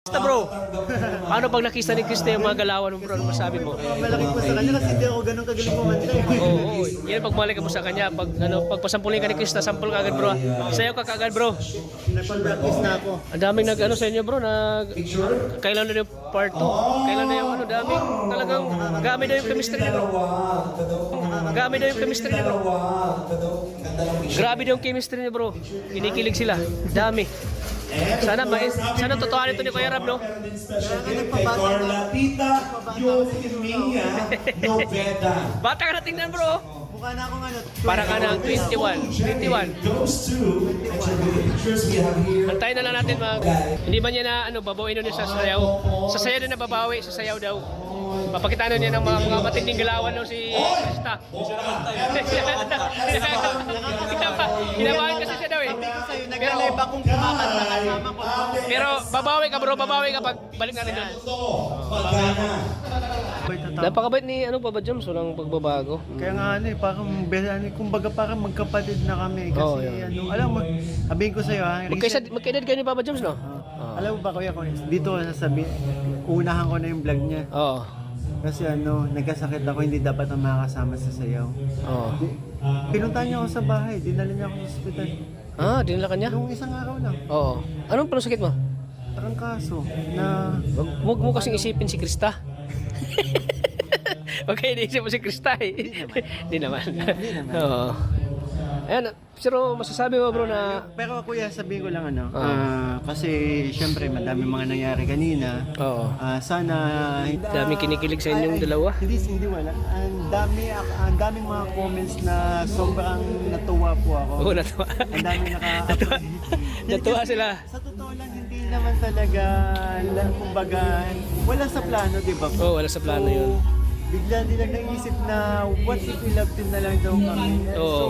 Basta bro, paano pag nakita ni Krista yung mga galawan mo bro, ano masabi mo? Malaki po sa kanya kasi hindi ako ganun kagaling kumanta eh. Oo, yan pagbalik ka mo sa kanya, pagpasampulin ka ni Krista, sampul ka agad bro. Sayo ka kaagad bro. Nagpag-practice na ako. Ang daming nag-ano sa inyo bro, kailan na yung part 2? Kailan na yung ano, daming talagang gamit na yung chemistry niya bro. Gamit na yung chemistry niya bro. Grabe na yung chemistry niya bro. Kinikilig sila, dami. Sana totoo nito ni Kuya Rab, no? Bata ka na tingnan, bro. Mukha na akong ano. Para ka na 21. Antayin na lang natin hindi ba niya na babawin nun sa sayaw? Sa sayaw din na babawi, sa sayaw daw. Papakita niya ng mga matinding galawan no si Krista. Kinabahan kasi siya daw eh. Nag-live akong kumakanta kasama ko. Pero babawi ka bro, babawi ka pag balik natin doon. Napakabait ni Papa Joms, walang pagbabago. Kaya nga parang kumbaga parang magkapatid na kami kasi alam mo, sabihin ko sa'yo ha. Magkaedad kayo ni Papa Joms, no? Alam mo ba kuya, dito nasabi, unahan ko na yung vlog niya. Oo. Kasi nagkasakit ako, hindi dapat ang makakasama sa sayaw. Oo. Pinuntahan niya ako sa bahay, dinala niya ako sa ospital. Dinala ka niya? Nung isang araw lang. Oo. Anong sakit mo? Trangkaso na... Huwag mo kasing isipin si Krista. Okay, iniisip mo si Krista eh. Hindi naman. Oo. Ayan, pero masasabi mo bro na... Pero kuya, sabihin ko lang kasi syempre madami mga nangyari kanina. Oo. Sana... Daming kinikilig sa inyong dalawa. Hindi wala. Ang daming mga comments na sobrang natuwa po ako. Oo, natuwa. Ang daming Natuwa sila. Sa totoo lang, hindi naman talaga, kumbaga, wala sa plano, di ba? Oo, wala sa plano yun. Bigla nilang naisip na what if we love team na lang daw kami. Oo. So,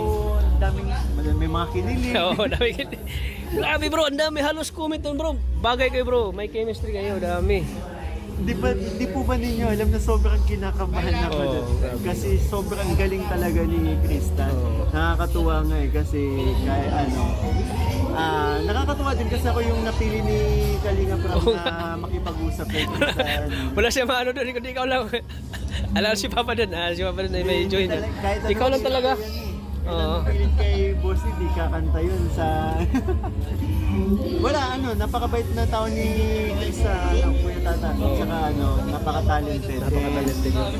may mga kinilig. Oo, dami kinilig. Grabe bro, ang dami halos comment doon bro. Bagay kayo bro, may chemistry kayo, dami. Di po ba ninyo alam na sobrang kinakabahan ako doon? Kasi sobrang galing talaga ni Krista. Nakakatuwa nga kasi nakakatuwa din kasi ako yung napili ni Kalinga Prab na makipag-usap kay Krista. Wala siya maano doon, kundi ikaw lang. Alam si Papa doon, si Papa doon ay may join. Ikaw lang talaga. Oo. Pilit kay Boss, hindi kakanta yun sa... Wala, napakabait na tao ni Krista, Kuya Tata. Tsaka napaka-talented. Napaka-talented yun.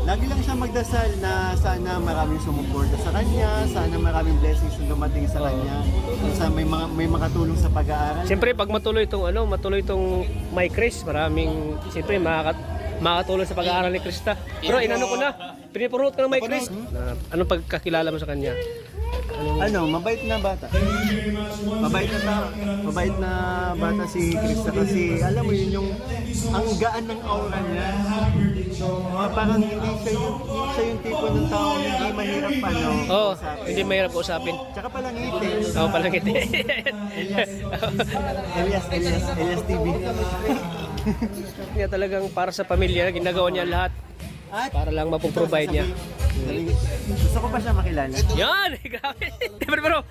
Lagi lang siya magdasal na sana maraming sumuporta sa kanya, sana maraming blessings na dumating sa kanya, sana may makatulong sa pag-aaral. Siyempre, pag matuloy itong My Chris, maraming, siyempre, makakatulong sa pag-aaral ni Krista. Bro, inano ko na, pinipurot ka ng My Chris. Anong pagkakilala mo sa kanya? Mabait na bata. Mabait na bata si Krista kasi alam mo yun yung ang gaan ng aura niya. Parang hindi siya yung tipo ng tao hindi mahirap hindi mahirap usapin. Tsaka palangiti. Palangiti. Elias TV. Niya talagang para sa pamilya, ginagawa niya lahat. Para lang mapoprovide niya. Gusto ko pa siya makilala. Yan! Grabe! Pero,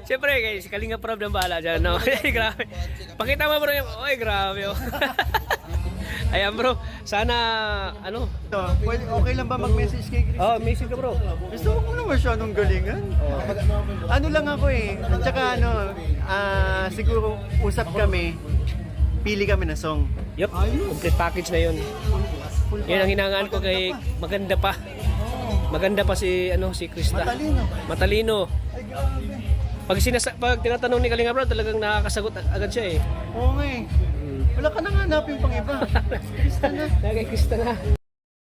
siyempre, si Kalinga Prab ng bahala dyan, no? Grabe. Pakita mo bro yung, grabe oh. Ayan bro, sana, okay lang ba mag-message kay Chris? Message ka bro. Gusto ko naman siya nung galingan. Lang ako eh. At saka siguro usap kami, pili kami na song. Yup, complete package na yun. Yan ang hinangaan ko kay maganda pa. Maganda pa si Krista. Matalino. Pag tinatanong ni Kalinga Prab, talagang nakakasagot agad siya eh. Oo nga eh. Wala ka nang hanapin pang iba. Krista na. Kay Krista na.